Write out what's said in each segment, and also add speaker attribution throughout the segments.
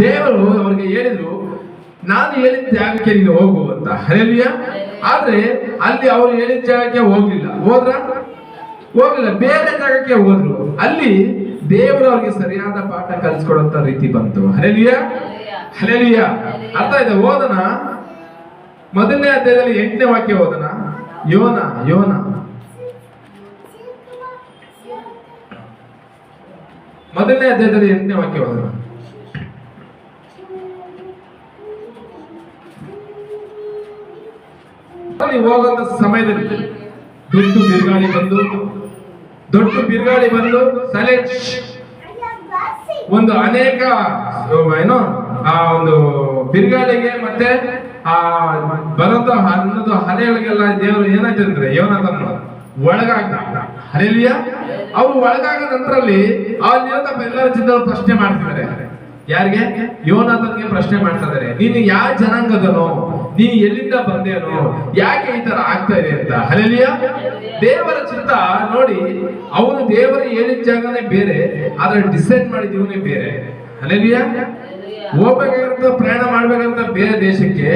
Speaker 1: ದೇವರು ಅವ್ರಿಗೆ ಹೇಳಿದ್ರು, ನಾನು ಹೇಳಿದ ಜಾಗಕ್ಕೆ ನೀನು ಹೋಗು ಅಂತ. ಹಲ್ಲೆಲೂಯಾ. ಆದ್ರೆ ಅಲ್ಲಿ ಅವ್ರು ಹೇಳಿದ ಜಾಗಕ್ಕೆ ಹೋಗ್ಲಿಲ್ಲ. ಹೋಗ್ಲಿಲ್ಲ, ಬೇರೆ ಜಾಗಕ್ಕೆ ಹೋದ್ರು. ಅಲ್ಲಿ ದೇವರು ಅವ್ರಿಗೆ ಸರಿಯಾದ ಪಾಠ ಕಲಿಸ್ಕೊಡುವಂತ ರೀತಿ ಬಂತು. Hallelujah, hallelujah. ಅರ್ಥ ಆಯ್ತಾ? ಓದನ ಮೊದಲನೇ ಅಧ್ಯಾಯದಲ್ಲಿ 8ನೇ ವಾಕ್ಯ ಓದನ. ಯೋನ ಮೊದಲನೇ ಅಧ್ಯಾಯದಲ್ಲಿ 8ನೇ ವಾಕ್ಯ ಓದನ. ಹೋಗುವಂತ ಸಮಯದಲ್ಲಿ ದೊಡ್ಡ ಬಿರುಗಾಳಿ ಬಂದು ಒಂದು ಅನೇಕ ಏನೋ ಆ ಒಂದು ಬಿರುಗಾಳಿಗೆ ಮತ್ತೆ ಆ ಬರೋದು ಅನ್ನೋದು ಅಲೆಗಳಿಗೆಲ್ಲ ದೇವರು ಏನಾಯ್ತು ಅಂದ್ರೆ ಯೋನಾಥನ ಒಳಗಾಗ್ದ. ಹಲ್ಲೆಲೂಯಾ. ಅವ್ರು ಒಳಗಾಗ ನಂತರಲ್ಲಿ ಎಲ್ಲರ ಚಿತ್ರ ಪ್ರಶ್ನೆ ಮಾಡ್ತಿದ್ದಾರೆ. ಯಾರಿಗೆ? ಯೋನಾಥನ್ಗೆ ಪ್ರಶ್ನೆ ಮಾಡ್ತಾ ಇದ್ದಾರೆ, ನೀನು ಯಾವ ಜನಾಂಗದನೋ, ನೀನು ಎಲ್ಲಿಂದ ಬಂದೇನೋ, ಯಾಕೆ ಈ ತರ ಆಗ್ತಾ ಇದೆ ಅಂತ. ಹಲ್ಲೆಲೂಯಾ. ದೇವರ ಚಿತ್ತ ನೋಡಿ, ಅವನು ದೇವರು ಹೇಳಿದ ಜಾಗನೇ ಬೇರೆ, ಆದ್ರೆ ಡಿಸೈಡ್ ಮಾಡಿದೀವನೇ ಬೇರೆ. ಹಲ್ಲೆಲೂಯಾ. ಹೋಗ್ಬೇಕಾಗಂತ ಪ್ರಯಾಣ ಮಾಡ್ಬೇಕಂತ ಬೇರೆ ದೇಶಕ್ಕೆ,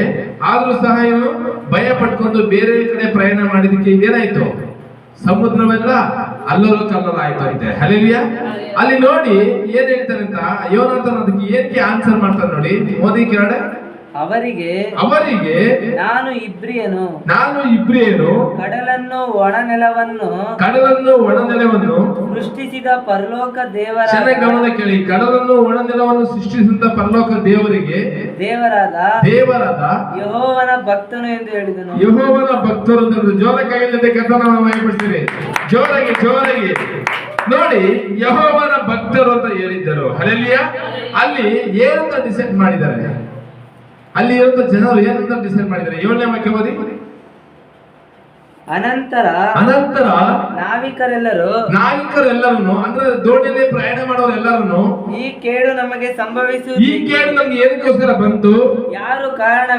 Speaker 1: ಆದ್ರೂ ಸಹ ಇವನು ಭಯ ಪಟ್ಕೊಂಡು ಬೇರೆ ಕಡೆ ಪ್ರಯಾಣ ಮಾಡಿದಕ್ಕೆ ಏನಾಯ್ತು? ಸಮುದ್ರವೆಲ್ಲ ಅಲ್ಲೋಲ ಕಲ್ಲೋಲ ಆಯ್ತು ಅಂತೆ. ಹಲ್ಲೆಲೂಯಾ. ಅಲ್ಲಿ ನೋಡಿ ಏನ್ ಹೇಳ್ತಾನೆ ಅಂತ ಯೋನಾಥನ್ ಅದಕ್ಕೆ ಏನಕ್ಕೆ ಆನ್ಸರ್ ಮಾಡ್ತಾನೆ ನೋಡಿ. ಓದಿ ಕೇಳ.
Speaker 2: ಅವರಿಗೆ ನಾನು ಇಬ್ರಿಯನು ಕಡಲನ್ನು ಒಣನೆಲವನ್ನು ಸೃಷ್ಟಿಸಿದ ಪರಲೋಕ ದೇವರ.
Speaker 1: ಗಮನ ಕೇಳಿ. ಕಡಲನ್ನು ಒಣನೆಲವನ್ನು ಸೃಷ್ಟಿಸಿದ ಪರಲೋಕ ದೇವರಾದ
Speaker 2: ಯೆಹೋವನ ಭಕ್ತನು ಎಂದು ಹೇಳಿದನು.
Speaker 1: ಯೆಹೋವನ ಭಕ್ತರು ಅಂತ ಜೋರ ಕೈಯಲ್ಲಿ ಕಥನವನ್ನು ಮಾಡಿಬಿಡ್ತೀರಿ. ಜೋರಾಗಿ ನೋಡಿ, ಯೆಹೋವನ ಭಕ್ತರು ಅಂತ ಹೇಳಿದ್ದರು. ಹಲ್ಲೆಲೂಯಾ. ಅಲ್ಲಿ ಏನಂತ ಡಿಸೈಡ್ ಮಾಡಿದ್ದಾರೆ? ಅಲ್ಲಿ ಇರುವಂತ ಜನರು ಏನಂತ ಡಿಸೈಡ್ ಮಾಡಿದ್ದಾರೆ? 7ನೇ ವಾಕ್ಯ ಓದಿ.
Speaker 2: ಅನಂತರ ನಾವಿಕರೆಲ್ಲರೂ ಅಂದ್ರೆ ದೋಣಿಯಲ್ಲಿ ಪ್ರಯಾಣ ಮಾಡೋರೆಲ್ಲರನ್ನು ಈ ಕೇಡು ನಮಗೆ ಏನಕ್ಕೋಸ್ಕರ ಬಂತು, ಯಾರು ಕಾರಣ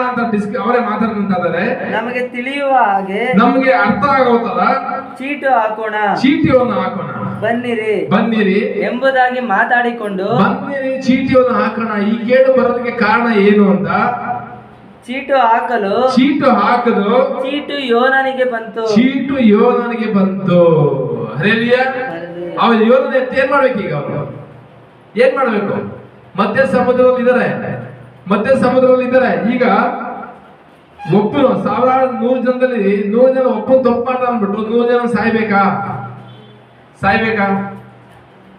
Speaker 2: ಅಂತ ಅವರೇ ಮಾತಾಡ್ತಾರೆ. ನಮಗೆ ತಿಳಿಯುವ ಹಾಗೆ, ನಮಗೆ ಅರ್ಥ ಆಗೋತರ ಚೀಟಿಯನ್ನು ಹಾಕೋಣ, ಬನ್ನಿರಿ ಎಂಬುದಾಗಿ ಮಾತಾಡಿಕೊಂಡು ಬನ್ನಿರಿ ಚೀಟಿಯನ್ನು ಹಾಕೋಣ. ಈ ಕೇಡು ಬರೋದಕ್ಕೆ ಕಾರಣ ಏನು ಅಂತ ಚೀಟು ಹಾಕಲು ಚೀಟು ಯೋನನಿಗೆ ಬಂತು. ಹಲ್ಲೆಲೂಯಾ. ಅವ್ರು ಯೋನನ ಏನ್ ಮಾಡ್ಬೇಕು? ಈಗ ಅವರು ಏನ್ ಮಾಡ್ಬೇಕು? ಮಧ್ಯ ಸಮುದ್ರದಲ್ಲಿ ಇದ್ದಾರೆ. ಈಗ ಒಬ್ಬನು 100 ಜನದಲ್ಲಿ 100 ಜನ ಒಬ್ಬನು ತಪ್ಪು ಮಾಡ್ತಾ ಅಂದ್ಬಿಟ್ರು 100 ಜನ ಸಾಯ್ಬೇಕಾ?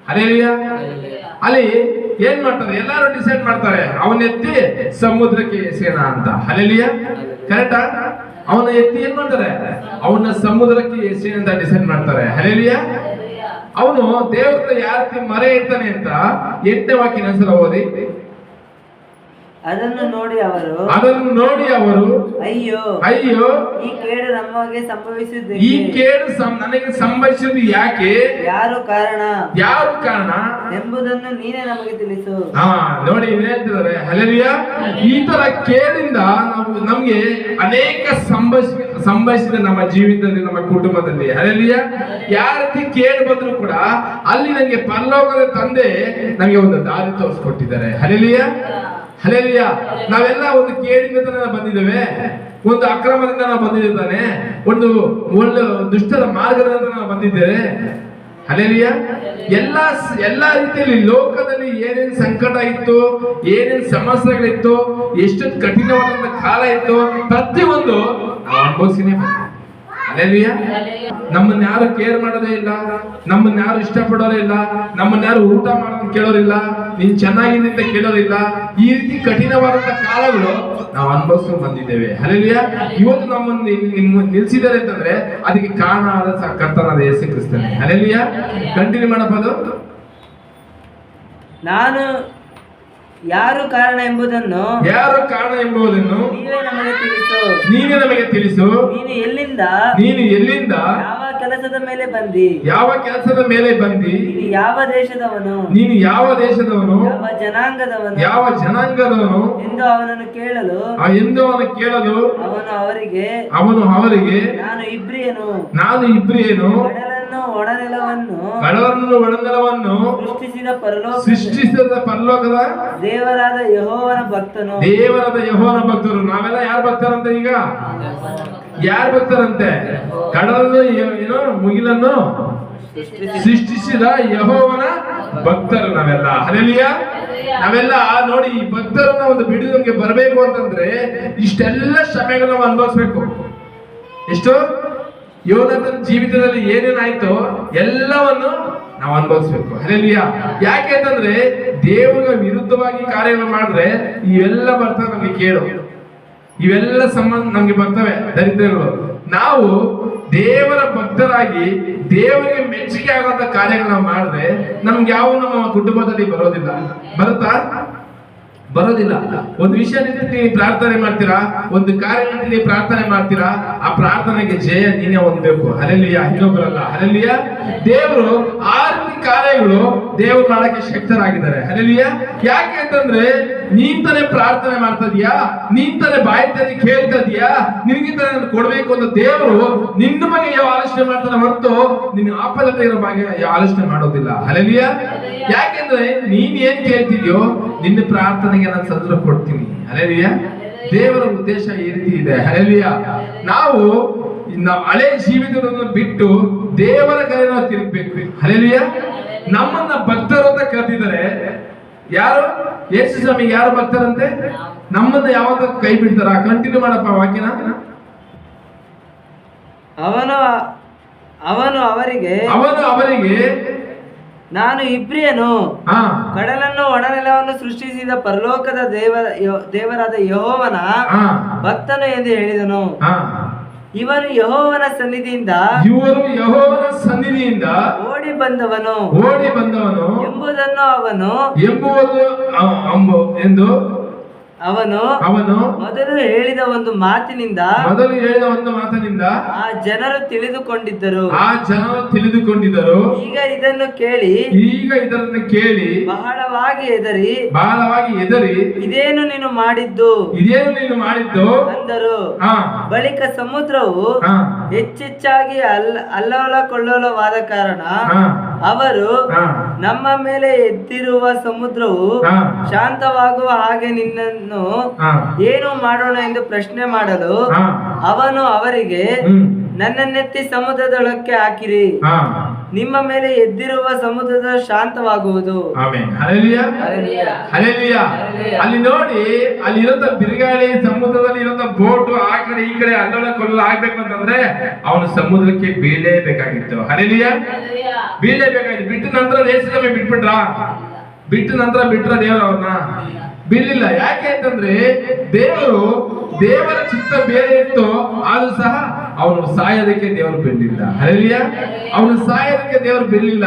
Speaker 2: ಹಲ್ಲೆಲೂಯಾ. ಅಲ್ಲಿ ಏನ್ ಮಾಡ್ತಾರೆ? ಎಲ್ಲಾರು ಡಿಸೈಡ್ ಮಾಡ್ತಾರೆ, ಅವನೆತ್ತಿ ಸಮುದ್ರಕ್ಕೆ ಎಸೆಯೋಣ ಅಂತ. ಹಲ್ಲೆಲೂಯಾ. ಕರೆಕ್ಟಾ? ಅವನ ಎತ್ತಿ ಏನ್ ಮಾಡ್ತಾರೆ? ಅವನ ಸಮುದ್ರಕ್ಕೆ ಎಸೆಯೋಣ ಅಂತ ಡಿಸೈಡ್ ಮಾಡ್ತಾರೆ. ಹಲ್ಲೆಲೂಯಾ. ಅವನು ದೇವರ ಯಾವ ರೀತಿ ಮರೆ ಇರ್ತಾನೆ ಅಂತ 8ನೇ ವಾಕ್ಯನ ಹೆಸರ ಓದಿ. ಅದನ್ನು ನೋಡಿ ಅವರು ಅಯ್ಯೋ ಈ ಕೇಡು ನಮಗೆ ಸಂಭವಿಸಿದೆ.
Speaker 1: ಈ ಕೇಡು ನನಗೆ ಸಂಭವಿಸಿದ್ದು ಯಾಕೆ?
Speaker 2: ಯಾರು ಕಾರಣ
Speaker 1: ಎಂಬುದನ್ನು ನೀನೇ ನಮಗೆ ತಿಳಿಸು. ನೋಡಿ ಹೇಳ್ತಿದ್ದಾರೆ. ಹಲ್ಲೆಲೂಯಾ. ಈ ತರ ಕೇಳಿಂದ ನಮ್ಗೆ ಅನೇಕ ಸಂಭವಿಸಿದ ನಮ್ಮ ಜೀವಿತದಲ್ಲಿ, ನಮ್ಮ ಕುಟುಂಬದಲ್ಲಿ. ಹಲ್ಲೆಲೂಯಾ. ಯಾವ ರೀತಿ ಕೇಳು ಬಂದ್ರು ಕೂಡ ಅಲ್ಲಿ ನನಗೆ ಪರಲೋಕದ ತಂದೆ ನಮಗೆ ಒಂದು ದಾರಿ ತೋರಿಸ್ಕೊಟ್ಟಿದ್ದಾರೆ. ಹಲ್ಲೆಲೂಯಾ. ಹಲ್ಲೆಲೂಯಾ. ನಾವೆಲ್ಲ ಒಂದು ಕೇಡಿನಿಂದ ಬಂದಿದ್ದೇವೆ, ಒಂದು ಅಕ್ರಮದಿಂದ ನಾವು ಬಂದಿದ್ದೇವೆ, ಒಂದು ಒಳ್ಳೆ ದುಷ್ಟರ ಮಾರ್ಗದಿಂದ ನಾವು ಬಂದಿದ್ದೇವೆ. ಹಲ್ಲೆಲೂಯಾ. ಎಲ್ಲಾ ರೀತಿಯಲ್ಲಿ ಲೋಕದಲ್ಲಿ ಏನೇನ್ ಸಂಕಟ ಇತ್ತು, ಏನೇನ್ ಸಮಸ್ಯೆಗಳಿತ್ತು, ಎಷ್ಟು ಕಠಿಣವಾದಂತ ಕಾಲ ಇತ್ತು, ಪ್ರತಿಯೊಂದು ಅನುಭವಿಸಿನೇ. ಹಲ್ಲೆಲೂಯಾ. ನಮ್ಮನ್ನ ಯಾರು ಕೇರ್ ಮಾಡೋದೇ ಇಲ್ಲ, ನಮ್ಮನ್ನ ಯಾರು ಇಷ್ಟಪಡೋದೇ ಇಲ್ಲ, ನಮ್ಮನ್ನ ಯಾರು ಊಟ ಮಾಡೋದು ಕೇಳೋರಿಲ್ಲ, ನೀನ್ ಚೆನ್ನಾಗಿದೆ ಅಂತ ಕೇಳೋರಿಲ್ಲ. ಈ ರೀತಿ ಕಠಿಣವಾದಂತ ಕಾಲಗಳು ನಾವು ಅನುಭವಿಸ್ಕೊಂಡು ಬಂದಿದ್ದೇವೆ. ಹಲ್ಲೆಲೂಯಾ. ಇವತ್ತು ನಮ್ಮನ್ನು ನಿಲ್ಸಿದ್ದಾರೆ ಅಂತಂದ್ರೆ ಅದಕ್ಕೆ ಕಾರಣ ಆದ ಕರ್ತನಾದ ಯೇಸು ಕ್ರಿಸ್ತನೇ. ಹಲ್ಲೆಲೂಯಾ. ಕಂಟಿನ್ಯೂ ಮಾಡಪ್ಪ. ಅದು
Speaker 2: ನಾನು ಯಾರು ಕಾರಣ ಎಂಬುದನ್ನು
Speaker 1: ನೀವೇ ನಮಗೆ ತಿಳಿಸು.
Speaker 2: ನೀನು ಎಲ್ಲಿಂದ ಯಾವ ಕೆಲಸದ ಮೇಲೆ ಬಂದಿ, ನೀನು ಯಾವ ದೇಶದವನು, ಯಾವ ಜನಾಂಗದವನು ಎಂದು ಅವನನ್ನು ಕೇಳಲು ಅವನು ಅವರಿಗೆ
Speaker 1: ನಾನು ಇಬ್ರಿಯನು
Speaker 2: ಒಣನೆಲವನ್ನು ಸೃಷ್ಟಿಸಿದ ಪರಲೋಕದ
Speaker 3: ದೇವರಾದ ಯೆಹೋವನ
Speaker 2: ಭಕ್ತರು. ನಾವೆಲ್ಲ ಯಾರು ಭಕ್ತರಂತೆ? ಈಗ ಯಾರು ಭಕ್ತರಂತೆ? ಕಡಲನ್ನು ಏನು ಮುಗಿಲನ್ನು ಸೃಷ್ಟಿಸಿದ ಯೆಹೋವನ ಭಕ್ತರು ನಾವೆಲ್ಲ. ಹಲ್ಲೆಲೂಯಾ. ನಾವೆಲ್ಲ ನೋಡಿ, ಈ ಭಕ್ತರನ್ನ ಒಂದು ಬಿಡುಗಡೆ ನಮ್ಗೆ ಬರಬೇಕು ಅಂತಂದ್ರೆ ಇಷ್ಟೆಲ್ಲ ಶ್ರಮೆಗಳನ್ನ ನಾವು ಅನುಭವಿಸ್ಬೇಕು. ಎಷ್ಟು ಯೋನತನ ಜೀವಿತದಲ್ಲಿ ಏನೇನಾಯ್ತೋ ಎಲ್ಲವನ್ನು ನಾವು ಅನುಭವಿಸ್ಬೇಕು. ಹಲ್ಲೆಲೂಯಾ. ಯಾಕೆ ಅಂತಂದ್ರೆ ದೇವರ ವಿರುದ್ಧವಾಗಿ ಕಾರ್ಯಗಳು ಮಾಡಿದ್ರೆ ಇವೆಲ್ಲ ಬರ್ತವೆ ನಮ್ಗೆ ಕೇಳು, ಇವೆಲ್ಲ ಸಂಬಂಧ ನಮ್ಗೆ ಬರ್ತವೆ ದರಿದ್ರಗಳು. ನಾವು ದೇವರ ಭಕ್ತರಾಗಿ ದೇವರಿಗೆ ಮೆಚ್ಚುಗೆ ಆಗುವಂತ ಕಾರ್ಯಗಳನ್ನ ಮಾಡಿದ್ರೆ ನಮ್ಗೆ ಯಾವ ನಮ್ಮ ಕುಟುಂಬದಲ್ಲಿ ಬರೋದಿಲ್ಲ. ಬರೋದಿಲ್ಲ. ಒಂದು ವಿಷಯ ನೀವು ಪ್ರಾರ್ಥನೆ ಮಾಡ್ತೀರಾ, ಒಂದು ಕಾರ್ಯ ನೀವು ಪ್ರಾರ್ಥನೆ ಮಾಡ್ತೀರಾ, ಆ ಪ್ರಾರ್ಥನೆಗೆ ಜಯ ನೀನೇ ಹೊಂದಬೇಕು. ಹಲ್ಲೆಲೂಯಾ. ಇನ್ನೊಬ್ಬರಲ್ಲ. ಹಲ್ಲೆಲೂಯಾ. ದೇವರು ಆ ರೀತಿ ಕಾರ್ಯಗಳು ದೇವರು ಮಾಡಕ್ಕೆ ಶಕ್ತರಾಗಿದ್ದಾರೆ. ಹಲ್ಲೆಲೂಯಾ. ಯಾಕೆ ಅಂತಂದ್ರೆ ನೀನ್ ತಾನೇ ಪ್ರಾರ್ಥನೆ ಮಾಡ್ತಾ ಇದೀಯಾ, ನೀನ್ ತಾನೇ ಬಾಯಿ ತಾನೇ ಕೇಳ್ತಾ ಇದೀಯಾ, ನಿನಗೆ ತಾನೇ ಕೊಡ್ಬೇಕು ಅಂತ ದೇವರು ನಿನ್ನ ಬಗ್ಗೆ ಯಾವ ಆಲೋಚನೆ ಮಾಡ್ತಾನೆ ಹೊರತು ನಿನ್ನ ಆಪದತೆ ಇರೋ ಬಗ್ಗೆ ಯಾವ ಆಲೋಚನೆ ಮಾಡೋದಿಲ್ಲ. ಹಲ್ಲೆಲೂಯಾ. ಯಾಕೆಂದ್ರೆ ನೀನ್ ಏನ್ ಕೇಳ್ತಿದ್ಯೋ ನಿನ್ನ ಪ್ರಾರ್ಥನೆಗೆ ನಾನು ಸಂತೋಷ ಕೊಡ್ತೀನಿ. ಹಲ್ಲೆಲೂಯಾ. ದೇವರ ಉದ್ದೇಶ ಈ ರೀತಿ ಇದೆ. ಹಲ್ಲೆಲೂಯಾ. ನಾವು ಹಳೆ ಜೀವಿತವನ್ನು ಬಿಟ್ಟು ದೇವರ ಕಡೆ ನಾವು ತಿರುಗಬೇಕು. ಹಲ್ಲೆಲೂಯಾ. ನಮ್ಮನ್ನ ಭಕ್ತರು ಅಂತ ಕರೆದಿದ್ದಾರೆ. ಯಾರು? ಯೇಸು ಸ್ವಾಮಿಗೆ ಯಾರು ಭಕ್ತರಂತೆ? ನಮ್ಮನ್ನ ಯಾವಾಗ ಕೈ ಬಿಡ್ತಾರ? ಕಂಟಿನ್ಯೂ ಮಾಡಪ್ಪ ವಾಕ್ಯನ.
Speaker 3: ಅವನು ಅವರಿಗೆ ನಾನು ಇಬ್ರಿಯನು, ಕಡಲನ್ನು ಒಣನೆಲವನ್ನು ಸೃಷ್ಟಿಸಿದ ಪರಲೋಕದ ದೇವರಾದ ಯೆಹೋವನ ಭಕ್ತನು ಎಂದು ಹೇಳಿದನು. ಇವರು ಯೆಹೋವನ ಸನ್ನಿಧಿಯಿಂದ ಓಡಿ ಬಂದವನು ಎಂಬುದನ್ನು ಅವನು ಮೊದಲು ಹೇಳಿದ ಒಂದು ಮಾತಿನಿಂದ ಆ ಜನರು ತಿಳಿದುಕೊಂಡಿದ್ದರು. ಈಗ ಇದನ್ನು ಕೇಳಿ ಬಹಳವಾಗಿ ಎದರಿ ಇದೇನು ನೀನು ಮಾಡಿದ್ದು ಅಂದರು. ಬಳಿಕ ಸಮುದ್ರವು ಹೆಚ್ಚೆಚ್ಚಾಗಿ ಅಲ್ಲೋಲಕೊಳ್ಳೋಲವಾದ ಕಾರಣ ಅವರು ನಮ್ಮ ಮೇಲೆ ಎದ್ದಿರುವ ಸಮುದ್ರವು ಶಾಂತವಾಗುವ ಹಾಗೆ ನಿನ್ನನ್ನು ಏನು ಮಾಡೋಣ ಎಂದು ಪ್ರಶ್ನೆ ಮಾಡಲು ಅವನು ಅವರಿಗೆ, ನನ್ನನ್ನೆತ್ತಿ ಸಮುದ್ರದೊಳಕ್ಕೆ ಹಾಕಿರಿ, ನಿಮ್ಮ ಮೇಲೆ ಎದ್ದಿರುವ ಸಮುದ್ರದ ಶಾಂತವಾಗುವುದು.
Speaker 2: ಅಲ್ಲಿ ನೋಡಿ, ಅಲ್ಲಿರೋ ಬಿರುಗಾಳಿ, ಸಮುದ್ರದಲ್ಲಿ ಇರೋ ಬೋಟು ಆ ಕಡೆ ಈ ಕಡೆ ಅಲ್ಲೋಲ ಕೊಲ್ಲ ಆಗ್ಬೇಕು ಅಂತಂದ್ರೆ ಅವನು ಸಮುದ್ರಕ್ಕೆ ಬೀಳಲೇಬೇಕಾಗಿತ್ತು. ಹಲ್ಲೆಲೂಯಾ. ಬೀಳಲೇಬೇಕಾಗಿತ್ತು. ಬಿಟ್ಟ ನಂತರ ಬಿಟ್ರ ದೇವರು ಅವ್ರನ್ನ ಬೀಳಿಲ್ಲ. ಯಾಕೆ ಅಂತಂದ್ರೆ ದೇವರ ಚಿತ್ತ ಬೇರೆ ಇತ್ತು, ಆದ್ರೂ ಸಹ ಅವನು ಸಾಯೋದಕ್ಕೆ ದೇವರು ಬಿಡಲಿಲ್ಲ. ಹಲ್ಲೆಲೂಯಾ. ಅವನು ಸಾಯೋದಕ್ಕೆ ದೇವರು ಬಿಡಲಿಲ್ಲ.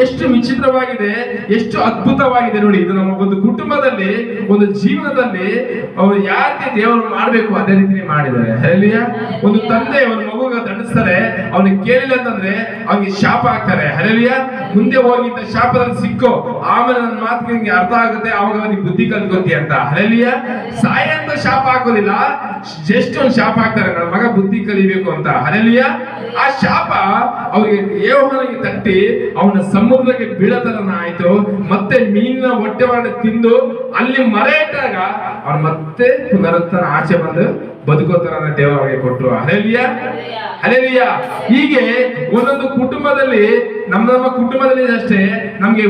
Speaker 2: ಎಷ್ಟು ವಿಚಿತ್ರವಾಗಿದೆ, ಎಷ್ಟು ಅದ್ಭುತವಾಗಿದೆ ನೋಡಿ. ಇದು ನಮ್ಮ ಒಂದು ಕುಟುಂಬದಲ್ಲಿ, ಒಂದು ಜೀವನದಲ್ಲಿ ಅವರು ಯಾಕೆ ದೇವರು ಮಾಡ್ಬೇಕು ಅದೇ ರೀತಿ ಮಾಡಿದ್ದಾರೆ. ಹಲ್ಲೆಲೂಯಾ. ಒಂದು ತಂದೆ ಒಂದು ಮಗುಗೆ ದಂಡಿಸ್ತಾರೆ, ಅವನಿಗೆ ಕೇಳಿಲ್ಲ ಅಂತಂದ್ರೆ ಅವನಿಗೆ ಶಾಪ ಹಾಕ್ತಾರೆ. ಹಲ್ಲೆಲೂಯಾ. ಮುಂದೆ ಹೋಗಿದ್ದ ಶಾಪದಲ್ಲಿ ಸಿಕ್ಕೋ, ಆಮೇಲೆ ನನ್ನ ಮಾತಿಗೆ ನಿಮ್ಗೆ ಅರ್ಥ ಆಗುತ್ತೆ, ಅವಾಗ ಅವನಿಗೆ ಬುದ್ಧಿ ಕಲ್ತ್ಕೊತಿ ಅಂತ. ಹಲ್ಲೆಲೂಯಾ. ಸಾಯ ಅಂತ ಶಾಪ ಹಾಕೋದಿಲ್ಲ, ಜಸ್ಟ್ ಒಂದು ಶಾಪ ಹಾಕ್ತಾರೆ, ನನ್ನ ಮಗ ಬುದ್ಧಿ ಕಲಿಬೇಕು ಅಂತ. ಹಲ್ಲೆಲೂಯಾ. ಆ ಶಾಪ ಅವರಿಗೆ ಯೆಹೋವನಿಗೆ ತಟ್ಟಿ ಅವನ ಸಮುದ್ರಕ್ಕೆ ಬೀಳತನ ಆಯ್ತು. ಮತ್ತೆ ಮೀನಿನ ಹೊಟ್ಟೆ ಮಾಡಿ ತಿಂದು ಅಲ್ಲಿ ಮರ ಇಟ್ಟಾಗ ಅವ್ನು ಮತ್ತೆ ಪುನರುತ್ಥಾನ ಆಚೆ ಬಂದು ಬದುಕೋತರ ದೇವರು ಅವರಿಗೆ ಕೊಟ್ಟರು. ಹಲ್ಲೆಲೂಯಾ. ಹಲ್ಲೆಲೂಯಾ. ಹೀಗೆ ಒಂದೊಂದು ಕುಟುಂಬದಲ್ಲಿ ನಮ್ಮ ಕುಟುಂಬದಲ್ಲಿ ಅಷ್ಟೇ ನಮ್ಗೆ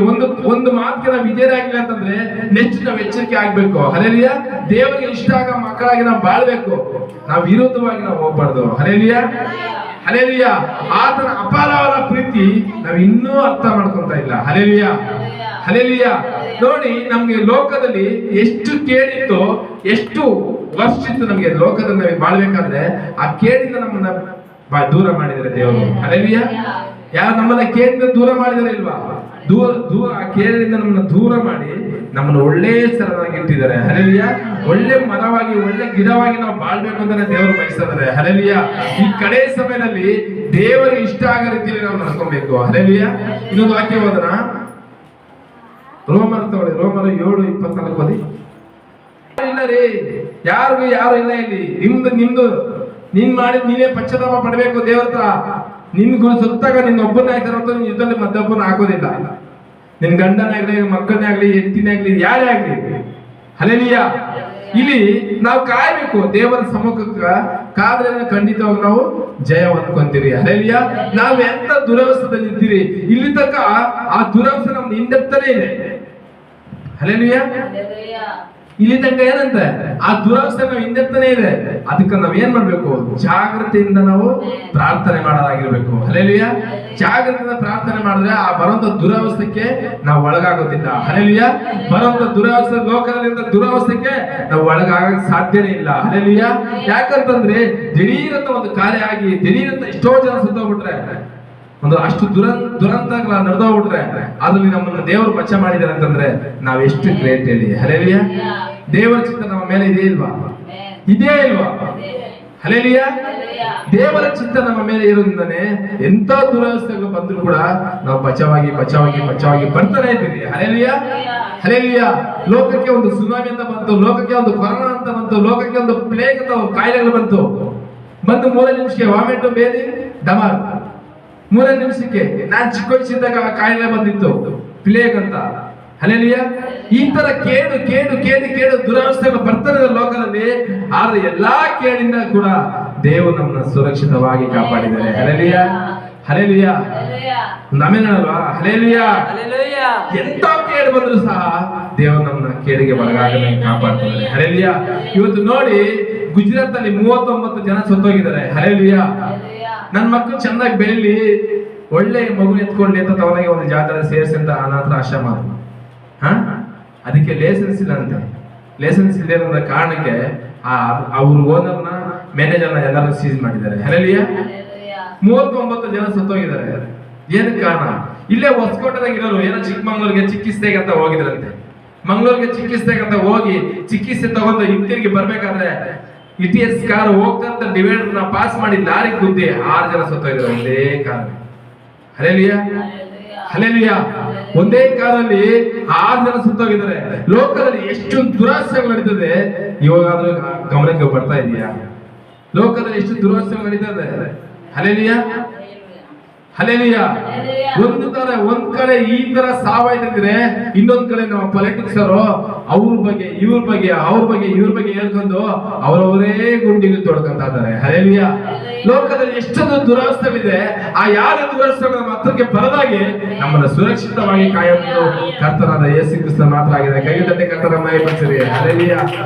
Speaker 2: ಒಂದು ಮಾತಿಗೆ ನಾವು ವಿಜಯರಾಗಿಲ್ಲ ಅಂತಂದ್ರೆ ನೆಕ್ಸ್ಟ್ ನಾವು ಎಚ್ಚರಿಕೆ ಆಗ್ಬೇಕು. ಹಲ್ಲೆಲೂಯಾ. ದೇವರಿಗೆ ಇಷ್ಟ ಆಗ ಮಕ್ಕಳಾಗಿ ನಾವು ಬಾಳ್ಬೇಕು, ನಾವು ವಿರುದ್ಧವಾಗಿ ನಾವು ಹೋಗ್ಬಾರ್ದು. ಹಲ್ಲೆಲೂಯಾ. ಹಲ್ಲೆಲೂಯಾ. ಆತನ ಅಪಾರವಾದ ಪ್ರೀತಿ ನಾವು ಇನ್ನೂ ಅರ್ಥ ಮಾಡ್ಕೊಂತ ಇಲ್ಲ. ಹಲ್ಲೆಲೂಯಾ. ಹಲ್ಲೆಲೂಯಾ. ನೋಡಿ, ನಮ್ಗೆ ಲೋಕದಲ್ಲಿ ಎಷ್ಟು ಕೇಳಿತ್ತು, ಎಷ್ಟು ವರ್ಷ ಇತ್ತು ನಮ್ಗೆ ಲೋಕದಲ್ಲಿ ನಾವು ಬಾಳ್ಬೇಕಾದ್ರೆ, ಆ ಕೇಳಿಂದ ನಮ್ಮನ್ನ ದೂರ ಮಾಡಿದರೆ ದೇವರು. ಹಲ್ಲೆಲೂಯಾ. ಯಾರು ನಮ್ಮನ್ನ ಕೇಳಿಂದ ದೂರ ಮಾಡಿದರೆ ಇಲ್ವಾ? ದೂರ ಆ ಕೇಳಿಂದ ನಮ್ಮನ್ನ ದೂರ ಮಾಡಿ ನಮ್ಮನ್ನು ಒಳ್ಳೆ ಸ್ಥಳವಾಗಿ ಇಟ್ಟಿದ್ದಾರೆ. ಹಲ್ಲೆಲೂಯಾ. ಒಳ್ಳೆ ಮರವಾಗಿ, ಒಳ್ಳೆ ಗಿಡವಾಗಿ ನಾವು ಬಾಳ್ಬೇಕು ಅಂತಾನೆ ದೇವರು ಬಯಸ್ತಾರೆ. ಹಲ್ಲೆಲೂಯಾ. ಈ ಕಡೆ ಸಮಯದಲ್ಲಿ ದೇವರಿಗೆ ಇಷ್ಟ ಆಗೋ ರೀತಿಯಲ್ಲಿ ನಾವು ನಡ್ಕೊಬೇಕು. ಹಲ್ಲೆಲೂಯಾ. ಇನ್ನೊಂದು ವಾಕ್ಯ ಹೋದನ, ರೋಮರ್ 7:24 ಓದಿ. ಇಲ್ಲ ರೀ, ಯಾರು ಇಲ್ಲ ಇಲ್ಲಿ. ನಿಮ್ದು ನೀನ್ ಮಾಡಿದ್ ನೀನೇ ಪಶ್ಚಾತ್ತಾಪ ಪಡ್ಬೇಕು ದೇವ್ರ ಹತ್ರ. ನಿನ್ ಸುತ್ತಾಗ ನಿನ್ನ ಒಬ್ಬನೇ ಹಾಕ್ತಾರ ಅಂತ ನೀನ್ ಯುದ್ಧದಲ್ಲಿ ಮತ್ತೊಬ್ಬನ ಹಾಕೋದಿಲ್ಲ. ನಿನ್ ಗಂಡನೇ ಆಗ್ಲಿ, ಮಕ್ಕಳನ್ನೇ ಆಗ್ಲಿ, ಹೆಂಡತಿನೇ ಆಗ್ಲಿ, ಯಾರೇ ಆಗ್ಲಿ. ಹಲ್ಲೆಲೂಯಾ. ಇಲ್ಲಿ ನಾವು ಕಾಯ್ಬೇಕು ದೇವರ ಸಮ್ಮುಖಕ್ಕೆ. ಕಾದ್ರೆ ಖಂಡಿತವಾಗಿ ನಾವು ಜಯ ಹೊಂದ್ಕೊಂತೀರಿ. ಹಲ್ಲೆಲೂಯಾ. ನಾವ್ ಎಂತ ದುರವಸ್ಥೆದಲ್ಲಿ ಇದ್ದೀರಿ, ಇಲ್ಲಿ ತನಕ ಆ ದುರವಸ್ಥೆ ನಮ್ದು ಹಿಂದೆತ್ತಲೇ ಇದೆ. ಹಲ್ಲೆಲೂಯಾ. ಇಲ್ಲಿ ತನಕ ಏನಂತ ಆ ದುರವಸ್ಥೆ ನಾವು ಹಿಂದೆತ್ತಾನೆ ಇದೆ. ಅದಕ್ಕೆ ನಾವ್ ಏನ್ ಮಾಡ್ಬೇಕು? ಜಾಗ್ರತೆಯಿಂದ ನಾವು ಪ್ರಾರ್ಥನೆ ಮಾಡೋದಾಗಿರ್ಬೇಕು. ಹಲ್ಲೆಲೂಯಾ. ಜಾಗ್ರತೆಯಿಂದ ಪ್ರಾರ್ಥನೆ ಮಾಡಿದ್ರೆ ಆ ಬರುವಂತ ದುರವಸ್ಥೆಗೆ ನಾವು ಒಳಗಾಗೋದಿಲ್ಲ. ಹಲ್ಲೆಲೂಯಾ. ಬರುವಂತ ದುರವಸ್ಥೆ, ಲೋಕದಲ್ಲಿಂದ ದುರವಸ್ಥೆಗೆ ನಾವು ಒಳಗಾಗಕ್ಕೆ ಸಾಧ್ಯನೇ ಇಲ್ಲ. ಹಲ್ಲೆಲೂಯಾ. ಯಾಕಂತಂದ್ರೆ ದಿಢೀರಂತ ಒಂದು ಕಾರ್ಯ ಆಗಿ ದಿಢೀರಂತ ಎಷ್ಟೋ ಜನ ಸತ್ತೋಗ್ಬಿಟ್ರೆ, ಒಂದು ಅಷ್ಟು ದುರಂತಗಳ ನಡೆದೋಗ್ಬಿಟ್ರೆ ಅದ್ರಲ್ಲಿ ನಮ್ಮನ್ನ ದೇವರು ಬಚ್ಚ ಮಾಡಿದಾರೆ ಅಂತಂದ್ರೆ ನಾವ್ ಎಷ್ಟು ಗ್ರೇಟ್ ಹೇಳಿ. ಹಲ್ಲೆಲೂಯಾ. ದೇವರ ಚಿತ್ತ ನಮ್ಮ ಮೇಲೆ ಇದೆ ಇಲ್ವಾ? ಇದೇ ಇಲ್ವಾ? ಹಲ್ಲೆಲೂಯಾ. ದೇವರ ಚಿತ್ತ ನಮ್ಮ ಮೇಲೆ ಇರೋದ್ರಿಂದಾನೆ ಎಂತ ದುರವಸ್ಥೆಗಳು ಬಂದ್ರು ಕೂಡ ನಾವು ಬಚಾವಾಗಿ ಬರ್ತಾನೆ ಇದ್ದೀವಿ. ಹಲ್ಲೆಲೂಯಾ. ಹಲ್ಲೆಲೂಯಾ. ಲೋಕಕ್ಕೆ ಒಂದು ಸುನಾಮಿ ಅಂತ ಬಂತು, ಲೋಕಕ್ಕೆ ಒಂದು ಕೊರೋನಾ ಅಂತ ಬಂತು, ಲೋಕಕ್ಕೆ ಒಂದು ಪ್ಲೇಗ್ ಅಂತ ಕಾಯಿಲೆಗಳು ಬಂದು 3 ನಿಮಿಷಕ್ಕೆ ವಾಮಿಟ್, ಬೇದಿ, ಡಮಾರ್. 3 ನಿಮಿಷಕ್ಕೆ. ನಾನ್ ಚಿಕ್ಕ ವಯಸ್ಸಿದ್ದಾಗ ಆ ಕಾಯಿಲೆ ಬಂದಿತ್ತು, ಪ್ಲೇಗ್ ಅಂತ. ಹಲ್ಲೆಲೂಯಾ. ಈ ತರ ಕೇಡು ದುರವಸ್ಥೆಗಳು ಬರ್ತಾರೆ ಲೋಕದಲ್ಲಿ. ಆದ್ರೆ ಎಲ್ಲಾ ಕೇಡಿಂದ ಕೂಡ ದೇವರು ನಮ್ಮನ್ನ ಸುರಕ್ಷಿತವಾಗಿ ಕಾಪಾಡಿದ್ದಾರೆ. ಹಲ್ಲೆಲೂಯಾ. ಹಲ್ಲೆಲೂಯಾ. ನಮೇನಲ್ವಾ? ಹಲ್ಲೆಲೂಯಾ. ಎಂತ ಕೇಡು ಬಂದ್ರು ಸಹ ದೇವರು ನಮ್ಮನ್ನ ಕೇಡಿಗೆ ಒಳಗಾಗದೆ ಕಾಪಾಡ್ತಾರೆ. ಹಲ್ಲೆಲೂಯಾ. ಇವತ್ತು ನೋಡಿ, ಗುಜರಾತ್ ಅಲ್ಲಿ 39 ಜನ ಸತ್ತೋಗಿದ್ದಾರೆ. ಹಲ್ಲೆಲೂಯಾ. ನನ್ ಮಕ್ಕಳು ಚೆನ್ನಾಗಿ ಬೆಳಿಲಿ, ಒಳ್ಳೆ ಮಗು ಎತ್ಕೊಳ್ಳಿ ಅಂತ ತವನಿಗೆ ಒಂದು ಜಾತ್ರೆ ಸೇರಿಸಿ ಅಂತ ಅನಾಥ ಆಶ್ರಮ. ಅದಕ್ಕೆ ಲೈಸೆನ್ಸ್ ಇಲ್ಲ ಅಂತೆ. ಲೈಸೆನ್ಸ್ ಇದೆ ಅನ್ನೋ ಕಾರಣಕ್ಕೆ ಅವ್ರ ಓನರ್ನ, ಮ್ಯಾನೇಜರ್ನ ಎಲ್ಲರೂ ಸೀಸ್ ಮಾಡಿದ್ದಾರೆ. ಹಲ್ಲೆಲೂಯಾ. 39 ಜನ ಸತ್ತೋಗಿದ್ದಾರೆ. ಏನಕ್ಕೆ ಕಾರಣ? ಇಲ್ಲೇ ಹೊಸಕೋಟೆದಾಗ ಇರೋರು ಏನೋ ಚಿಕ್ಕಮಂಗ್ಳೂರ್ಗೆ ಚಿಕಿತ್ಸೆಗೆ ಅಂತ ಹೋಗಿದ್ರಂತೆ. ಮಂಗಳೂರಿಗೆ ಚಿಕಿತ್ಸೆಗೆ ಅಂತ ಹೋಗಿ ಚಿಕಿತ್ಸೆ ತಗೊಂಡು ಹಿಂತಿರುಗಿ ಬರ್ಬೇಕಾದ್ರೆ ಇಟಿಎಸ್ ಕಾರ್ ಹೋಗ್ತಾ ಡಿವೈಡರ್ ನ ಪಾಸ್ ಮಾಡಿ ಲಾರಿ ಗುದ್ದಿ 6 ಜನ ಸತ್ತೋಗಿದ್ದಾರೆ ಒಂದೇ ಕಾರ್. ಹಲ್ಲೆಲೂಯಾ. ಹಲ್ಲೆಲೂಯಾ. ಒಂದೇ ಕಾರಲ್ಲಿ 6 ಜನ ಸತ್ತೋಗಿದ್ದಾರೆ. ಲೋಕದಲ್ಲಿ ಎಷ್ಟು ದುರಾಸೆಗಳು ನಡೀತದೆ ಇವಾಗಾದ್ರೂ ಗಮನಕ್ಕೆ ಬರ್ತಾ ಇದೆಯಾ? ಲೋಕದಲ್ಲಿ ಎಷ್ಟು ದುರಾಸೆಗಳು ನಡೀತದೆ. ಹಲ್ಲೆಲೂಯಾ. ಹಲ್ಲೆಲೂಯಾ. ಒಂದ್ ಕಡೆ ಈ ತರ ಸಾವಾಯ್ತಿದ್ರೆ ಇನ್ನೊಂದ್ ಕಡೆ ನಮ್ಮ ಪೊಲಿಟಿಕ್ಸ್ ಅವರು ಅವ್ರ ಬಗ್ಗೆ ಇವ್ರ ಬಗ್ಗೆ ಹೇಳ್ಕೊಂಡು ಅವರವರೇ ಗುಂಡಿಗೆ ತೊಡ್ಕೊಂತ ಇದ್ದಾರೆ. ಹಲ್ಲೆಲೂಯಾ. ಲೋಕದಲ್ಲಿ ಎಷ್ಟೊಂದು ದುರವಸ್ಥೆಗಳಿದೆ. ಆ ಯಾವ ದುರವಸ್ಥೆಗಳು ನಮ್ಮ ಹತ್ರಕ್ಕೆ ಬರದಾಗಿ ನಮ್ಮನ್ನ ಸುರಕ್ಷಿತವಾಗಿ ಕಾಯೋದು ಕರ್ತನಾದ ಯೇಸು ಕ್ರಿಸ್ತ ಮಾತ್ರ ಆಗಿದೆ. ಕೈ ತಟ್ಟೆ ಕರ್ತನ ಮಹಿಮೆಪಡಿಸಿರಿ. ಹಲ್ಲೆಲೂಯಾ.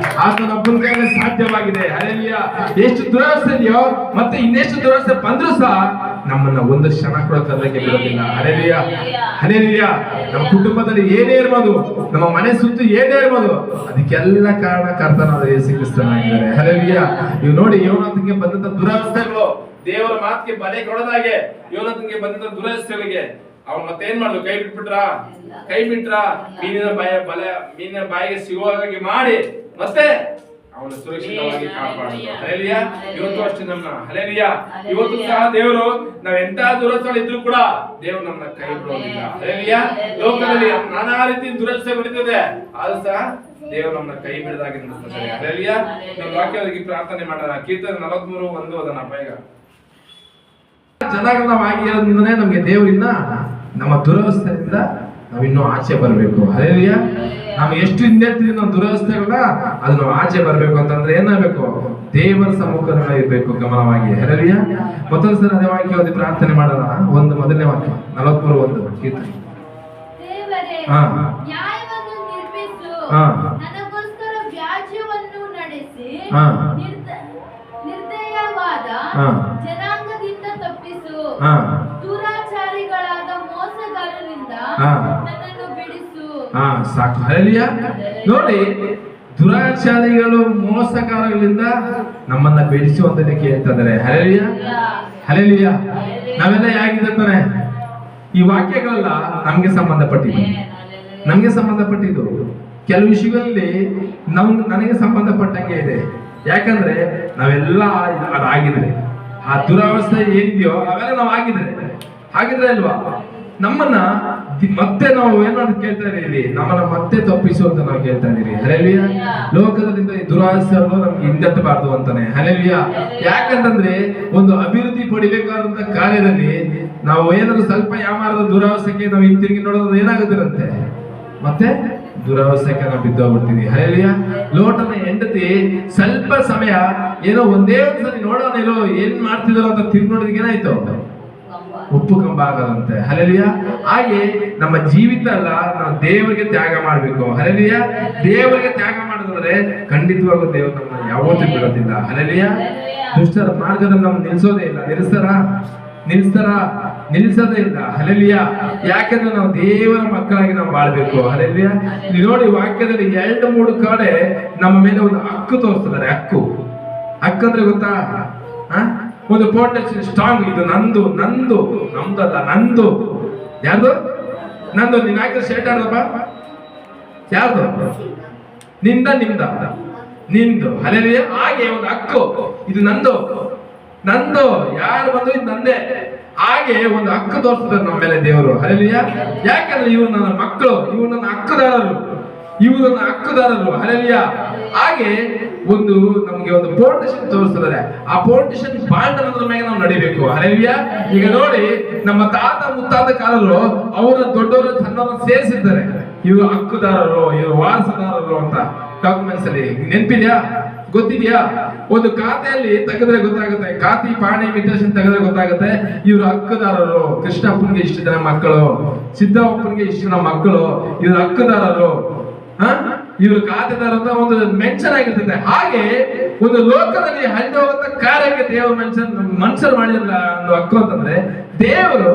Speaker 2: ಆತನೊಬ್ಬನ ಕೈಯಲ್ಲಿ ಸಾಧ್ಯವಾಗಿದೆ. ಹಲ್ಲೆಲೂಯಾ. ಎಷ್ಟು ದುರವಸ್ಥೆ ಇದೆಯೋ ಮತ್ತೆ ಇನ್ನೆಷ್ಟು ದುರವಸ್ಥೆ ಬಂದ್ರು ಸಹ ನಮ್ಮನ್ನ ಒಂದು ಕ್ಷಣ ಕೂಡ ಕದಲಕ್ಕೆ ಬಿಡೋದಿಲ್ಲ. ಹಲ್ಲೆಲೂಯಾ. ಹಲ್ಲೆಲೂಯಾ. ನಮ್ಮ ಕುಟುಂಬದಲ್ಲಿ ಏನೇ ಇರ್ಬೋದು, ನಮ್ಮ ಮನೆ ಸುತ್ತು ಏನೇ ಇರ್ಬೋದು, ಅದಕ್ಕೆಲ್ಲ ಕಾರಣ ಕರ್ತನಾದ ಯೇಸು ಕ್ರಿಸ್ತನಾಗಿದ್ದಾರೆ. ಹಲ್ಲೆಲೂಯಾ. ನೀವು ನೋಡಿ, ಯೋನಾತನಿಗೆ ಬಂದಂತ ದುರವಸ್ಥೆಗಳು ದೇವರ ಮಾತಿಗೆ ಬಲೆ ಕೊಡದಾಗೆ ಯೋನಾತನಿಗೆ ಬಂದಂತ ದುರವಸ್ಥೆಗಳಿಗೆ ಅವ್ನು ಮತ್ತೇನ್ ಮಾಡುದು? ಕೈ ಬಿಟ್ರ ಮೀನಿನ ಬಾಯಿಗೆ ಸಿಗುವಾಗೆ ಮಾಡಿ ಮತ್ತೆ ಅವನು ಸುರಕ್ಷಿತವಾಗಿ ಕಾಪಾಡುದು. ಹಲ್ಲೆಲೂಯಾ. ಇವತ್ತು ಅಷ್ಟೇ ನಮ್ಮನ್ನ. ಹಲ್ಲೆಲೂಯಾ. ಇವತ್ತು ಸಹ ದೇವರು ನಾವ್ ಎಂತ ದುರಸ್ಥಗಳು ಇದ್ರು ಕೂಡ ದೇವರು ನಮ್ಮನ್ನ ಕೈ ಬಿಡೋದಿಲ್ಲ. ಹಲ್ಲೆಲೂಯಾ. ಲೋಕದಲ್ಲಿ ನಾನಾ ರೀತಿ ದುರಸ್ಥೆ ಬಿಡುತ್ತದೆ, ಆದ್ರೂ ಸಹ ದೇವರು ನಮ್ಮನ್ನ ಕೈ ಬಿಡದಾಗಿ ನಡೆಸ್ತಾರೆ. ಹಲ್ಲೆಲೂಯಾ. ನಮ್ಮ ವಾಕ್ಯವಾಗಿ ಪ್ರಾರ್ಥನೆ ಮಾಡೋಣ. ಕೀರ್ತನೆ 43:1 ಅದನ್ನ ಬೇಗ. ಜನಗಳವಾಗಿ ಇರೋದ್ರಿಂದನೇ ನಮ್ಗೆ ದೇವರಿಂದ ನಮ್ಮ ದುರವಸ್ಥೆಯಿಂದ ನಾವಿನ್ನೂ ಆಚೆ ಬರ್ಬೇಕು. ಹಲ್ಲೆಲೂಯಾ. ನಾವು ಎಷ್ಟು ಹಿಂದೆತ್ತೀವಿ ನಮ್ಮ ದುರವಸ್ಥೆಗಳನ್ನ ಅದು ನಾವು ಆಚೆ ಬರ್ಬೇಕು ಅಂತಂದ್ರೆ ಏನಾಗಬೇಕು? ದೇವರ ಸಮ್ಮುಖದಲ್ಲಿ ಇರ್ಬೇಕು ಗಮನವಾಗಿ. ಹಲ್ಲೆಲೂಯಾ. ಮತ್ತೊಂದ್ಸಲ ಅದೇ ವಾಕ್ಯ ಓದಿ ಪ್ರಾರ್ಥನೆ ಮಾಡೋಣ. ಮೊದಲನೇ ವಾಕ್ಯ 43:1 ಕೀರ್ತನೆ.
Speaker 4: ನನಗೋಸ್ಕರ ವ್ಯಾಜ್ಯವನ್ನು ನಡೆಸಿ ನಿರ್ದಯವಾದ ಜನಾಂಗದಿಂದ ತಪ್ಪಿಸು. ದುರಾಚಾರಿಗಳಾದ ಮೋಸಗಾರರಿಂದ ನನ್ನನ್ನು ಬಿಡಿಸು.
Speaker 2: ಸಾಕು. ಹಲ್ಲೆಲೂಯಾ. ನೋಡಿ, ದುರಾಚಾರಿಗಳು ಮೋಸಗಾರಗಳಿಂದ ನಮ್ಮನ್ನ ಬಿಡಿಸುವಂತದ್ದು ಕೇಳ್ತಾ ಇದ್ದಾರೆ. ಹಲ್ಲೆಲೂಯಾ. ಹಲ್ಲೆಲೂಯಾ. ನಾವೆಲ್ಲ ಹೇಗಿರ್ತಾನೆ? ಈ ವಾಕ್ಯಗಳೆಲ್ಲ ನಮ್ಗೆ ಸಂಬಂಧಪಟ್ಟಿದ್ದು. ಕೆಲವು ವಿಷಯಗಳಲ್ಲಿ ನನಗೆ ಸಂಬಂಧಪಟ್ಟಂಗೆ ಇದೆ. ಯಾಕಂದ್ರೆ ನಾವೆಲ್ಲ ಅದಾಗಿದ್ರೆ, ಆ ದುರವಸ್ಥೆ ಏನಿದೆಯೋ ಅವೆಲ್ಲ ನಾವು ಆಗಿದ್ರೆ ಅಲ್ವಾ, ನಮ್ಮನ್ನ ಮತ್ತೆ ನಾವು ಏನಾದ್ರು ಕೇಳ್ತಾ ಇದೀವಿ, ನಮ್ಮನ್ನ ಮತ್ತೆ ತಪ್ಪಿಸು ಅಂತ ನಾವು ಕೇಳ್ತಾ ಇದೀವಿ. ಹಲ್ಲೆಲೂಯಾ. ಲೋಕದಿಂದ ಈ ದುರಾಸೆಗಳು ನಮ್ಗೆ ಹಿಂದಟ್ಟಬಾರ್ದು ಅಂತಾನೆ. ಹಲ್ಲೆಲೂಯಾ. ಯಾಕಂತಂದ್ರೆ ಒಂದು ಅಭಿವೃದ್ಧಿ ಪಡಿಬೇಕಾದಂತ ಕಾರ್ಯದಲ್ಲಿ ನಾವು ಏನಾದ್ರು ಸ್ವಲ್ಪ ಯಾಮಾರದ ದುರಾಸೆಗೆ ನಾವು ಹಿಂತಿರುಗಿ ನೋಡೋದು ಏನಾಗುತ್ತಿರಂತೆ, ಮತ್ತೆ ದುರಾವಸ್ಥೆಗೆ ನಾವು ಬಿದ್ದೋಗ್ಬಿಡ್ತೀವಿ. ಹಲ್ಲೆಲೂಯಾ. ಲೋಟನ ಹೆಂಡತಿ ಸ್ವಲ್ಪ ಸಮಯ ಏನೋ ಒಂದೇ ಒಂದ್ಸರಿ ನೋಡೋಣ ಎಲ್ಲೋ ಏನ್ ಮಾಡ್ತಿದಾರೋ ಅಂತ ತಿರ್ಗಿ ನೋಡಿದ್ರೆ ಏನಾಯ್ತು, ಉಪ್ಪು ಕಂಬ ಆಗದಂತೆ. ಹಲ್ಲೆಲೂಯಾ. ಹಾಗೆ ನಮ್ಮ ಜೀವಿತ ಅಲ್ಲ, ನಾವು ದೇವರಿಗೆ ತ್ಯಾಗ ಮಾಡ್ಬೇಕು. ಹಲ್ಲೆಲೂಯಾ. ದೇವರಿಗೆ ತ್ಯಾಗ ಮಾಡಿದ್ರೆ ಖಂಡಿತವಾಗೂ ದೇವರು ನಮ್ಮನ್ನು ಯಾವತ್ತೂ ಬಿಡೋದಿಲ್ಲ. ಹಲ್ಲೆಲೂಯಾ. ದುಷ್ಟರ ಮಾರ್ಗದಲ್ಲಿ ನಾವು ನಿಲ್ಸೋದೇ ಇಲ್ಲ. ನಿಲ್ಸೋದೇ ಇಲ್ಲ. ಹಲ್ಲೆಲೂಯಾ. ಯಾಕಂದ್ರೆ ನಾವು ದೇವರ ಮಕ್ಕಳಾಗಿ ನಾವು ಬಾಳ್ಬೇಕು. ಹಲ್ಲೆಲೂಯಾ. ನೀವು ನೋಡಿ ವಾಕ್ಯದಲ್ಲಿ 2-3 ಕಡೆ ನಮ್ಮ ಮೇಲೆ ಒಂದು ಹಕ್ಕು ತೋರಿಸ್ತಿದ್ದಾರೆ. ಹಕ್ಕಂದ್ರೆ ಗೊತ್ತಾ? ಒಂದು ಫೌಂಡೇಶನ್ ಸ್ಟ್ರಾಂಗ್, ಇದು ನಮ್ದಲ್ಲ, ನಂದು. ಯಾರ್ದು? ನಂದು. ನೀನ್ ಹಾಕಿದ ಶರ್ಟ್ ಯಾರ್ದಪ್ಪ? ಯಾರ್ದು? ನಿಂದು. ಹಲ್ಲೆಲೂಯಾ. ಹಾಗೆ ಒಂದು ಹಕ್ಕು, ಇದು ನಂದು. ಯಾರು ಬಂದ್ರು ಇದು ನಂದೇ. ಹಾಗೆ ಒಂದು ಹಕ್ಕು ತೋರಿಸ್ತಾರೆ ನಮ್ಮ ಮೇಲೆ ದೇವರು. ಹಲ್ಲೆಲೂಯಾ. ಯಾಕಂದ್ರೆ ಇವ್ರು ನನ್ನ ಮಕ್ಕಳು, ಇವ್ರು ನನ್ನ ಹಕ್ಕುದಾರರು. ಹಲ್ಲೆಲೂಯಾ. ಹಾಗೆ ನಮ್ಗೆ ಒಂದು ಫೌಂಡೇಶನ್ ತೋರಿಸ್ತಾರೆ. ಆ ಫೌಂಡೇಶನ್ ಬಾಂಡ್ ಅನ್ನೋದ್ರ ಮೇಲೆ ನಾವು ನಡಿಬೇಕು. ಹಲ್ಲೆಲೂಯಾ. ಈಗ ನೋಡಿ, ನಮ್ಮ ತಾತ ಮುತ್ತಾತ ಕಾಲರು ಅವರ ದೊಡ್ಡವರು ಸಣ್ಣವರು ಸೇರಿಸಿದ್ದಾರೆ. ಇವರು ಹಕ್ಕುದಾರರು, ಇವರು ವಾರಸದಾರರು ಅಂತ ಡಾಕ್ಯುಮೆಂಟ್ಸ್ ಅಲ್ಲಿ ನೆನಪಿದ್ಯಾ? ಗೊತ್ತಿದ್ಯಾ? ಒಂದು ಖಾತೆಯಲ್ಲಿ ತೆಗೆದ್ರೆ ಗೊತ್ತಾಗುತ್ತೆ, ಖಾತಿ ಪಾಣಿ ಮಿಟೇಷನ್ ತೆಗೆದ್ರೆ ಗೊತ್ತಾಗುತ್ತೆ ಇವ್ರು ಹಕ್ಕುದಾರರು. ಕೃಷ್ಣಪ್ಪನಿಗೆ ಇಷ್ಟು ಜನ ಮಕ್ಕಳು, ಸಿದ್ದಪ್ಪನಿಗೆ ಇಷ್ಟು ಜನ ಮಕ್ಕಳು, ಇವ್ರು ಹಕ್ಕುದಾರರು, ಇವ್ರು ಖಾತೆದಾರ ಅಂತ ಒಂದು ಮೆನ್ಷನ್ ಆಗಿರ್ತದೆ. ಹಾಗೆ ಒಂದು ಲೋಕದಲ್ಲಿ ಹರಿದೋಗಂತ ಕಾರ್ಯಕ್ಕೆ ದೇವರು ಮನುಷ್ಯರು ಮಾಡಿರಲ್ಲ ಒಂದು ಹಕ್ಕು ಅಂತಂದ್ರೆ, ದೇವರು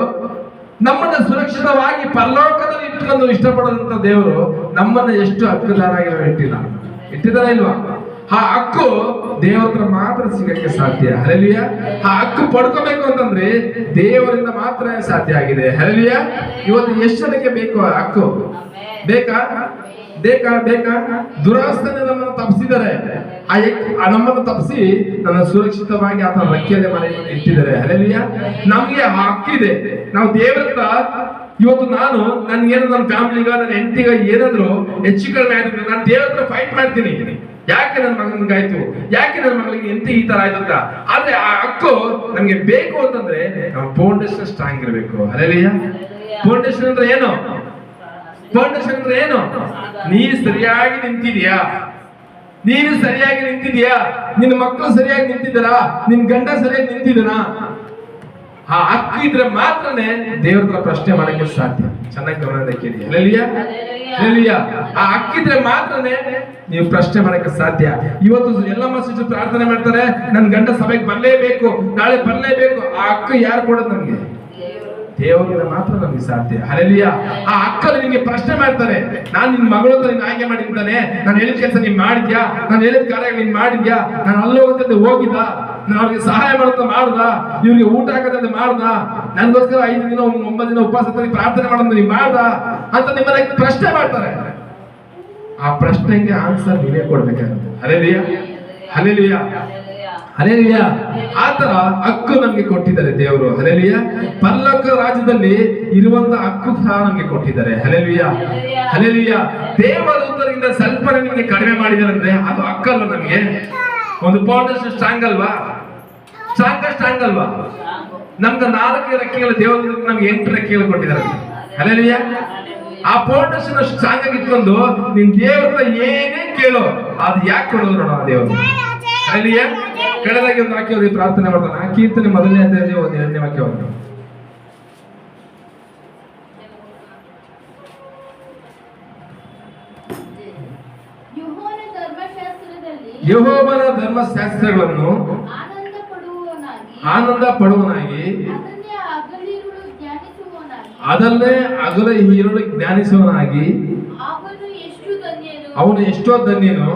Speaker 2: ನಮ್ಮನ್ನ ಸುರಕ್ಷಿತವಾಗಿ ಪರಲೋಕದಲ್ಲಿ ಇಟ್ಕೊಂಡು ಇಷ್ಟಪಡೋದಂತ ದೇವರು ನಮ್ಮನ್ನ ಎಷ್ಟು ಹಕ್ಕುದಾರಾಗಿ ಇಟ್ಟಿದಾರ ಇಲ್ವಾ? ಆ ಹಕ್ಕು ದೇವರ ಹತ್ರ ಮಾತ್ರ ಸಿಗಕ್ಕೆ ಸಾಧ್ಯ. ಹಲ್ಲೆಲೂಯಾ. ಆ ಹಕ್ಕು ಪಡ್ಕೋಬೇಕು ಅಂತಂದ್ರೆ ದೇವರಿಂದ ಮಾತ್ರ ಸಾಧ್ಯ ಆಗಿದೆ. ಹಲ್ಲೆಲೂಯಾ. ಇವತ್ತು ಎಷ್ಟು ಜನಕ್ಕೆ ಬೇಕು ಆ ಹಕ್ಕು? ಬೇಕಾ? ದುರಾಸ್ತನೆ ನಮ್ಮನ್ನು ತಪ್ಪಿಸಿದ್ದಾರೆ. ನಮ್ಮನ್ನು ತಪ್ಪಿಸಿ ನನ್ನ ಸುರಕ್ಷಿತವಾಗಿ ಆತನ ರೆಕ್ಕೆಯಲ್ಲಿ ಮನೆಯಲ್ಲಿ ಇಟ್ಟಿದ್ದಾರೆ. ಹಲ್ಲೆಲೂಯಾ. ನಮ್ಗೆ ಆ ಹಕ್ಕಿದೆ. ನಾವು ದೇವರ ಹತ್ರ ಇವತ್ತು ನನ್ಗೇನು ನನ್ನ ಫ್ಯಾಮಿಲಿಗ, ನನ್ನ ಹೆಂಡತಿಗ ಏನಾದ್ರು ಹೆಚ್ಚು ಕಡಿಮೆ ಆಯ್ತು, ನಾನು ದೇವರ ಹತ್ರ ಫೈಟ್ ಮಾಡ್ತೀನಿ. ಯಾಕೆ ನನ್ನ ಮಗನಿಗಾಯ್ತು, ಯಾಕೆ ನನ್ನ ಮಗಳಿಗೆ ಎಂತ ಈ ತರ ಆಯ್ತು ಅಂತ. ಆದ್ರೆ ಆ ಹಕ್ಕು ನಮ್ಗೆ ಬೇಕು ಅಂತಂದ್ರೆ ನಮ್ಮ ಫೌಂಡೇಶನ್ ಸ್ಟ್ರಾಂಗ್ ಇರಬೇಕು. ಹಲ್ಲೆಲೂಯಾ. ಫೌಂಡೇಶನ್ ಅಂದ್ರೆ ಏನು? ನೀನು ಸರಿಯಾಗಿ ನಿಂತಿದ್ಯಾ? ನಿನ್ನ ಮಕ್ಕಳು ಸರಿಯಾಗಿ ನಿಂತಿದ್ದಾರಾ? ನಿನ್ ಗಂಡ ಸರಿಯಾಗಿ ನಿಂತಿದ್ದಾನ? ಆ ಹಕ್ಕು ಇದ್ರೆ ಮಾತ್ರನೇ ದೇವ್ರ ಹತ್ರ ಪ್ರಶ್ನೆ ಮಾಡಕ್ಕೆ ಸಾಧ್ಯ. ಚೆನ್ನಾಗಿ ಗಮನದಿಂದ ಕೇಳಿ. ಹಲ್ಲೆಲೂಯಾ. ಆ ಹಕ್ಕಿದ್ರೆ ಮಾತ್ರನೇ ನೀವು ಪ್ರಶ್ನೆ ಮಾಡಕ್ಕೆ ಸಾಧ್ಯ. ಇವತ್ತು ಎಲ್ಲಮ್ಮ ಶಿಶು ಪ್ರಾರ್ಥನೆ ಮಾಡ್ತಾರೆ, ನನ್ ಗಂಡ ಸಭೆಗೆ ಬರ್ಲೇಬೇಕು, ನಾಳೆ ಬರ್ಲೇಬೇಕು. ಆ ಹಕ್ಕು ಯಾರು ಕೊಡೋದು? ನಮ್ಗೆ ದೇವರಿಂದ ಮಾತ್ರ ನಮ್ಗೆ ಸಾಧ್ಯ. ಹಲ್ಲೆಲೂಯಾ. ಆ ಹಕ್ಕಲ್ಲಿ ನಿಮ್ಗೆ ಪ್ರಶ್ನೆ ಮಾಡ್ತಾರೆ, ನಾನ್ ನಿನ್ ಮಗಳು ಅಂತ ನೀನ್ ಆಯ್ಕೆ ಮಾಡಿದ್ದಾನೆ, ನಾನು ಹೇಳಿದ ಕೆಲಸ ನೀನ್ ಮಾಡಿದ್ಯಾ? ನಾನು ಹೇಳಿದ ಕಾರ್ಯ ನೀನ್ ಮಾಡಿದ್ಯಾ? ನಾನು ಅಲ್ಲೋಗಂತ ಹೋಗಿದ್ದ? ನಾನು ಅವ್ರಿಗೆ ಸಹಾಯ ಮಾಡುತ್ತ ಮಾಡ್ದ? ಇವ್ರಿಗೆ ಊಟ ಹಾಕದಂತೆ ಮಾಡ್ದ? ನನ್ಗೋಸ್ಕರ 5 ದಿನ 9 ದಿನ ಉಪವಾಸ ಪ್ರಾರ್ಥನೆ ಮಾಡೋದು ನೀನ್ ಮಾಡ್ದ ಅಂತ ನಿಮ್ಮನ್ನ ಪ್ರಶ್ನೆ ಮಾಡ್ತಾರೆ. ಆ ಪ್ರಶ್ನೆಗೆ ಆನ್ಸರ್ ನೀವೇ ಕೊಡ್ಬೇಕಾಗುತ್ತೆ. ಹಲ್ಲೆಲೂಯಾ. ಆತರ ಹಕ್ಕು ನಮ್ಗೆ ಕೊಟ್ಟಿದ್ದಾರೆ ದೇವರು. ಹಲ್ಲೆಲೂಯಾ. ಪರಲೋಕ ರಾಜ್ಯದಲ್ಲಿ ಇರುವಂತ ಹಕ್ಕು ಸಹ ನಮ್ಗೆ ಕೊಟ್ಟಿದ್ದಾರೆ. ಹಲ್ಲೆಲೂಯಾ. ದೇವದೂತರಿಂದ ಸ್ವಲ್ಪ ನಿಮ್ಗೆ ಕಡಿಮೆ ಮಾಡಿದ್ದಾರೆ ಅಂದ್ರೆ ಅದು ಹಕ್ಕಲ್ವ? ನಮ್ಗೆ ಒಂದು ಫೌಂಡೇಶನ್ ಸ್ಟ್ರಾಂಗ್ ಅಲ್ವಾ? ನಮ್ಗೆ 4 ರೆಕ್ಕೆಗಳು, ದೇವದೂತರು ನಮ್ಗೆ 8 ರೆಕ್ಕೆಗಳು ಕೊಟ್ಟಿದ್ದಾರೆ. ಹಲ್ಲೆಲೂಯಾ. ಆ ಫೌಂಡೇಶನ್ ಸ್ಟ್ರಾಂಗ್ ಆಗಿ ಇಟ್ಕೊಂಡು ನಿನ್ ದೇವರ ಏನೇ ಕೇಳೋ ಅದು ಯಾಕೆ ಕೊಡೋದು ನೋಡೋಣ ದೇವರು. ಹಲ್ಲೆಲೂಯಾ. ಕಳೆದಾಗಿ ಒಂದು ವಾಕ್ಯ ಪ್ರಾರ್ಥನೆ ಮಾಡ್ತಾನೆ. ಕೀರ್ತನೆ 1ನೇ ಅಧ್ಯಾಯದಲ್ಲಿ 2ನೇ ವಾಕ್ಯ. ಯೆಹೋವನ ಧರ್ಮಶಾಸ್ತ್ರಗಳನ್ನು ಆನಂದ ಪಡುವನಾಗಿ ಅದನ್ನೇ ಹಗಲು ಇರುಳು ಜ್ಞಾನಿಸುವನಾಗಿ ಅವನು ಎಷ್ಟೋ ಧನ್ಯನು.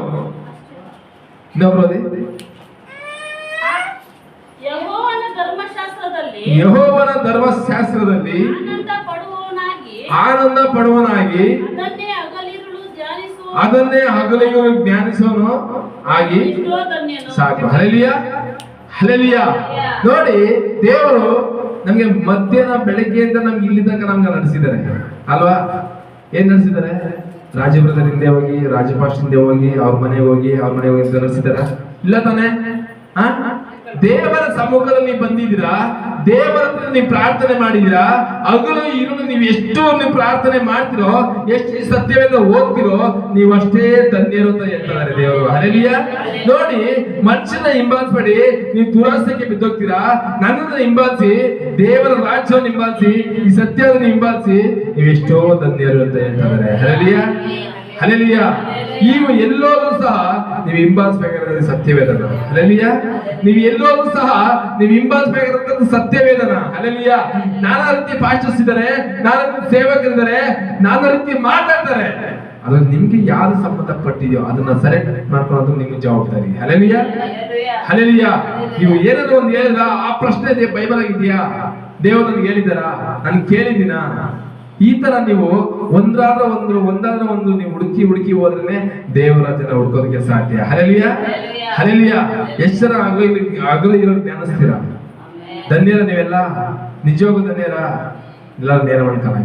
Speaker 2: ಯೆಹೋವನ ಧರ್ಮಶಾಸ್ತ್ರದಲ್ಲಿ ಆನಂದ ಪಡುವನಾಗಿ ಅದನ್ನೇ ಹಗಲಿರುಳು ಜ್ಞಾನಿಸುವನು ಆಗಿ ಸಾಕು. ಹಲ್ಲೆಲೂಯಾ. ನೋಡಿ, ದೇವರು ನಮ್ಗೆ ಮಧ್ಯಾಹ್ನ ಬೆಳಗ್ಗೆಯಿಂದ ನಮ್ಗೆ ಇಲ್ಲಿ ತನಕ ನಮ್ಗೆ ನಡೆಸಿದ್ದಾರೆ ಅಲ್ವಾ? ಏನ್ ನಡೆಸಿದ್ದಾರೆ? ರಾಜಬ್ರದರ್ ಹಿಂದೆ ಹೋಗಿ, ರಾಜಪಾಸ್ಟ್ ಹಿಂದೆ ಹೋಗಿ, ಅವ್ರ ಮನೆಗೆ ಹೋಗಿ ಅಂತ ನಡೆಸಿದಾರ? ಇಲ್ಲ ತಾನೆ? ದೇವರ ಸಮ್ಮುಖದಲ್ಲಿ ಬಂದಿದ್ದೀರಾ, ದೇವರ ಹತ್ರ ನೀವು ಪ್ರಾರ್ಥನೆ ಮಾಡಿದೀರಾ, ಹಗಲು ಇರುಳು ನೀವು ಎಷ್ಟು ನೀವು ಪ್ರಾರ್ಥನೆ ಮಾಡ್ತಿರೋ, ಎಷ್ಟು ಸತ್ಯವೇದ ಓದ್ತಿರೋ, ನೀವು ಅಷ್ಟೇ ಧನ್ಯರು ಅಂತ ಹೇಳ್ತಾರೆ ದೇವರು. ಹಲ್ಲೆಲೂಯಾ. ನೋಡಿ, ಮನುಷ್ಯನ ಹಿಂಬಾಲಿಸಬೇಡಿ, ನೀವು ದುರಾಸೆಗೆ ಬಿದ್ದೋಗ್ತೀರಾ. ನನ್ನನ್ನು ಹಿಂಬಾಲಿಸಿ, ದೇವರ ರಾಜ್ಯವನ್ನು ಹಿಂಬಾಲಿಸಿ, ಈ ಸತ್ಯವನ್ನು ಹಿಂಬಾಲಿಸಿ, ನೀವು ಎಷ್ಟೋ ಧನ್ಯರು ಅಂತ ಹೇಳ್ತಾರೆ. Hallelujah, hallelujah. ನೀವು ಎಲ್ಲೋದು ಸಹ ನೀವು ಹಿಂಬಾಲಿಸಬೇಕಾಗಿರೋದು ಸತ್ಯವೇದನ. ಹಲ್ಲೆಲೂಯಾ. ನೀವು ಎಲ್ಲೋದು ಸಹ ನೀವು ಹಿಂಬಾಲಿಸಬೇಕಾಗಿರೋದು ಸತ್ಯವೇದನ. ಹಲ್ಲೆಲೂಯಾ. ನಾನಾ ರೀತಿ ಪಾಸ್ಟರ್ಸ್ ಇದ್ದಾರೆ, ನಾನಾ ರೀತಿ ಸೇವಕರಿದ್ದಾರೆ, ನಾನಾ ರೀತಿ ಮಾತಾಡ್ತಾರೆ. ಅದು ನಿಮ್ಗೆ ಯಾರು ಸಂಬಂಧಪಟ್ಟಿದೆಯೋ ಅದನ್ನ ಸೆಲೆಕ್ಟ್ ಮಾಡ್ಕೊಳ್ಳೋದು ನಿಮ್ಮ ಜವಾಬ್ದಾರಿ. Hallelujah, hallelujah. ನೀವು ಏನಾದ್ರು ಒಂದು ಹೇಳಿದ್ರ ಆ ಪ್ರಶ್ನೆ ಬೈಬಲ್ ಆಗಿದೆಯಾ, ದೇವರು ನನಗೆ ಹೇಳಿದಾರ, ನಾನು ಕೇಳಿದ್ದೀನ? ಈ ತರ ನೀವು ಒಂದಾದ್ರೂ ಒಂದು ನೀವು ಹುಡುಕಿ ಹೋದ್ರೆ ದೇವರ ಜನ ಹುಡ್ಕೋದಕ್ಕೆ ಸಾಧ್ಯ. Hallelujah, hallelujah. ಎಷ್ಟರ ಹಗಲು ಇರೋ ಜ್ಞಾನಿಸ್ತೀರಾ? ಧನ್ಯರ ನೀವೆಲ್ಲ, ನಿಜವಾಗೂ ಧನ್ಯರ. ಎಲ್ಲರೂ ನೇರ ಮಾಡ್ಕೊಳ್ಳಿ.